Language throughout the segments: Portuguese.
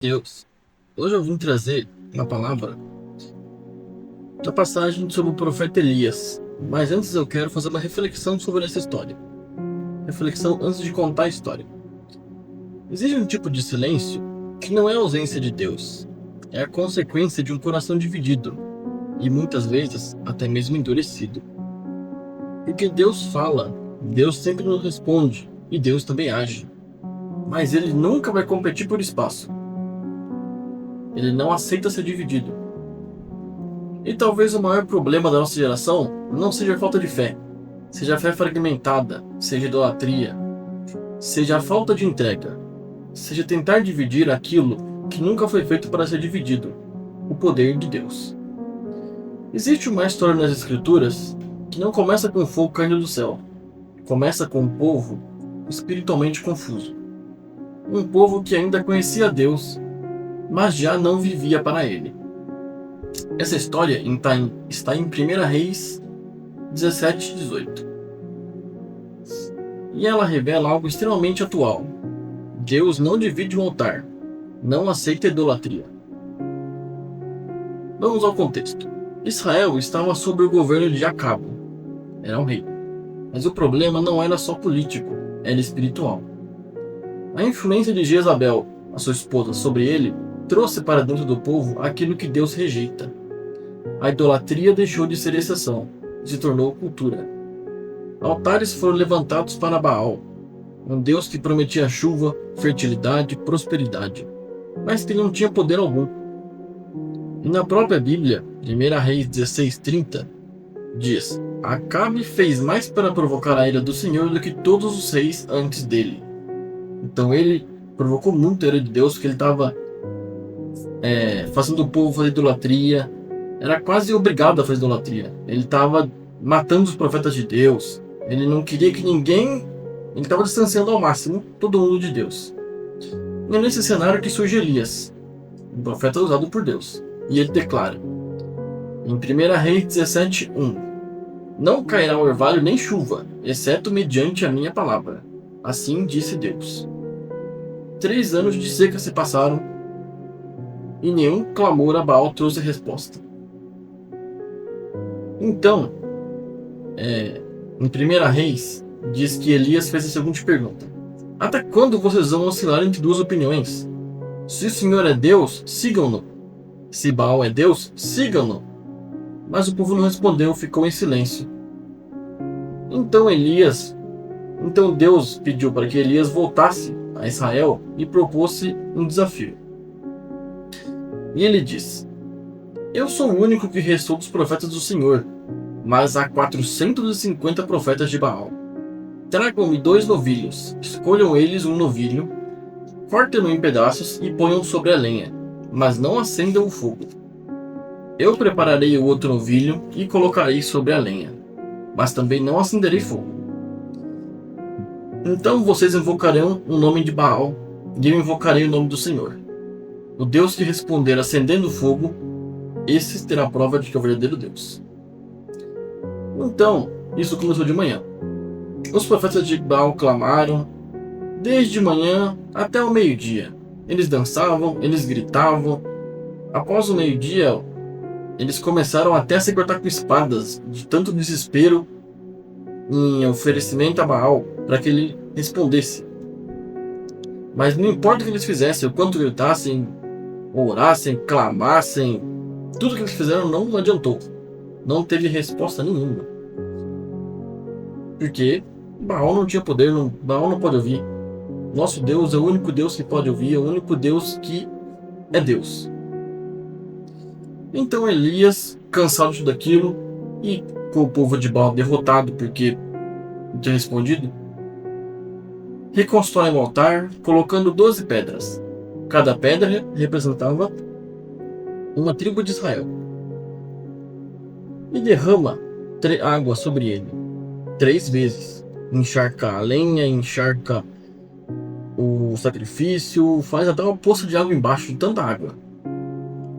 Deus. Hoje eu vim trazer uma palavra da passagem sobre o profeta Elias. Mas antes eu quero fazer uma reflexão sobre essa história. Reflexão antes de contar a história. Existe um tipo de silêncio que não é a ausência de Deus. É a consequência de um coração dividido e muitas vezes até mesmo endurecido. Porque Deus fala, Deus sempre nos responde e Deus também age. Mas ele nunca vai competir por espaço. Ele não aceita ser dividido. E talvez o maior problema da nossa geração não seja a falta de fé, seja a fé fragmentada, seja idolatria, seja a falta de entrega, seja tentar dividir aquilo que nunca foi feito para ser dividido, o poder de Deus. Existe uma história nas Escrituras que não começa com fogo caindo do céu, começa com um povo espiritualmente confuso. Um povo que ainda conhecia Deus, mas já não vivia para Ele. Essa história está em 1 Reis 17 e 18. E ela revela algo extremamente atual. Deus não divide um altar, não aceita idolatria. Vamos ao contexto. Israel estava sob o governo de Acabe. Era um rei. Mas o problema não era só político, era espiritual. A influência de Jezabel, a sua esposa, sobre ele, trouxe para dentro do povo aquilo que Deus rejeita. A idolatria deixou de ser exceção e se tornou cultura. Altares foram levantados para Baal, um Deus que prometia chuva, fertilidade, prosperidade, mas que não tinha poder algum. E na própria Bíblia, 1 Reis 16:30, diz: Acabe fez mais para provocar a ira do Senhor do que todos os reis antes dele. Então ele provocou muito a ira de Deus, porque ele estava fazendo o povo fazer idolatria. Era quase obrigado a fazer idolatria. Ele estava matando os profetas de Deus. Ele não queria que ninguém... Ele estava distanciando ao máximo todo mundo de Deus. E é nesse cenário que surge Elias, um profeta usado por Deus. E ele declara, em 1 Reis 17:1, Não cairá orvalho nem chuva, exceto mediante a minha palavra. Assim disse Deus. 3 anos de seca se passaram e nenhum clamor a Baal trouxe resposta. Então, em 1 Reis, diz que Elias fez a seguinte pergunta: Até quando vocês vão oscilar entre duas opiniões? Se o Senhor é Deus, sigam-no. Se Baal é Deus, sigam-no. Mas o povo não respondeu, ficou em silêncio. Então Deus pediu para que Elias voltasse a Israel e propôs um desafio. E ele disse: Eu sou o único que restou dos profetas do Senhor, mas há 450 profetas de Baal. Tragam-me 2 novilhos, escolham eles um novilho, cortem-no em pedaços e ponham sobre a lenha, mas não acendam o fogo. Eu prepararei o outro novilho e colocarei sobre a lenha, mas também não acenderei fogo. Então vocês invocarão o nome de Baal, e eu invocarei o nome do Senhor. O Deus que responder acendendo o fogo, esse terá a prova de que é o verdadeiro Deus. Então, isso começou de manhã. Os profetas de Baal clamaram, desde manhã até o meio-dia. Eles dançavam, eles gritavam. Após o meio-dia, eles começaram até a se cortar com espadas, de tanto desespero em oferecimento a Baal, para que ele respondesse. Mas não importa o que eles fizessem, o quanto gritassem, orassem, clamassem, tudo que eles fizeram não adiantou. Não teve resposta nenhuma. Porque Baal não tinha poder, Baal não pode ouvir. Nosso Deus é o único Deus que pode ouvir, é o único Deus que é Deus. Então Elias, cansado de tudo aquilo, e com o povo de Baal derrotado porque não tinha respondido, reconstrói um altar, colocando 12 pedras. Cada pedra representava uma tribo de Israel. E derrama água sobre ele 3 vezes. Encharca a lenha, encharca o sacrifício, faz até uma poça de água embaixo de tanta água.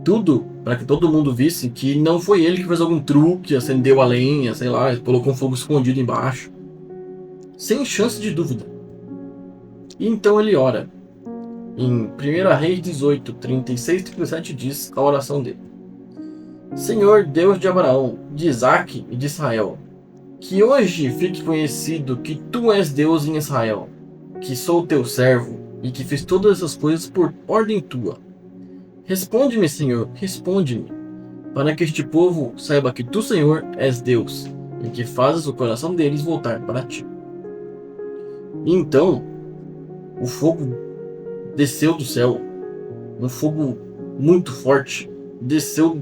Tudo para que todo mundo visse que não foi ele que fez algum truque, acendeu a lenha, sei lá, colocou um fogo escondido embaixo. Sem chance de dúvida. E então ele ora: Em 1 Reis 18, 36 e 37 diz a oração dele: Senhor Deus de Abraão, de Isaque e de Israel, que hoje fique conhecido que tu és Deus em Israel, que sou teu servo e que fiz todas essas coisas por ordem tua. Responde-me, Senhor, responde-me, para que este povo saiba que tu, Senhor, és Deus e que fazes o coração deles voltar para ti. E então, o fogo desceu do céu, um fogo muito forte, desceu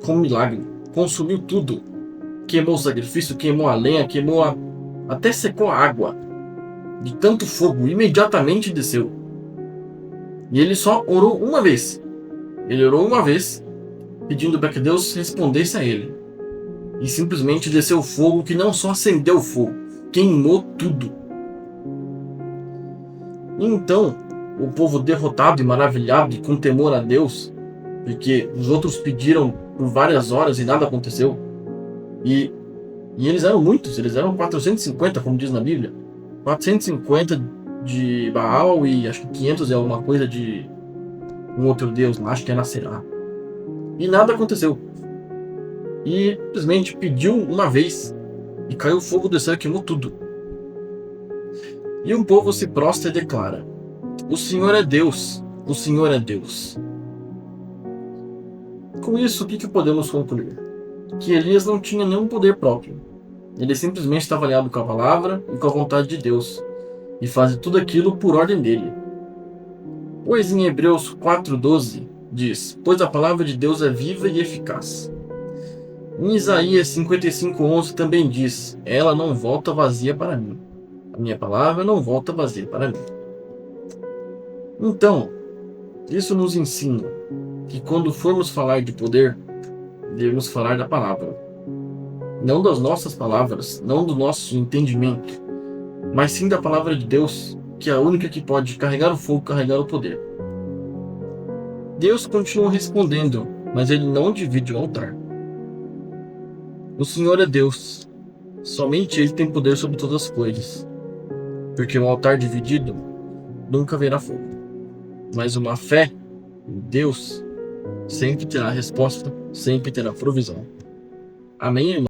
com um milagre, consumiu tudo, queimou o sacrifício, queimou a lenha, até secou a água, de tanto fogo, imediatamente desceu. E ele só orou uma vez, pedindo para que Deus respondesse a ele, e simplesmente desceu fogo que não só acendeu o fogo, queimou tudo. E então, o povo derrotado e maravilhado e com temor a Deus, porque os outros pediram por várias horas e nada aconteceu. E eles eram muitos, eles eram 450, como diz na Bíblia. 450 de Baal e acho que 500 é alguma coisa de um outro deus lá, acho que é Nacerá. E nada aconteceu. E simplesmente pediu uma vez e caiu fogo do céu e queimou tudo. E o povo se prostra e declara: O Senhor é Deus, o Senhor é Deus. Com isso, o que podemos concluir? Que Elias não tinha nenhum poder próprio. Ele simplesmente estava alinhado com a palavra e com a vontade de Deus, e fazia tudo aquilo por ordem dele. Pois em Hebreus 4,12 diz: Pois a palavra de Deus é viva e eficaz. Em Isaías 55,11 também diz: Ela não volta vazia para mim. A minha palavra não volta vazia para mim. Então, isso nos ensina que quando formos falar de poder, devemos falar da palavra. Não das nossas palavras, não do nosso entendimento, mas sim da palavra de Deus, que é a única que pode carregar o fogo, carregar o poder. Deus continua respondendo, mas ele não divide o altar. O Senhor é Deus. Somente ele tem poder sobre todas as coisas. Porque um altar dividido nunca verá fogo. Mas uma fé em Deus sempre terá resposta, sempre terá provisão. Amém, irmão?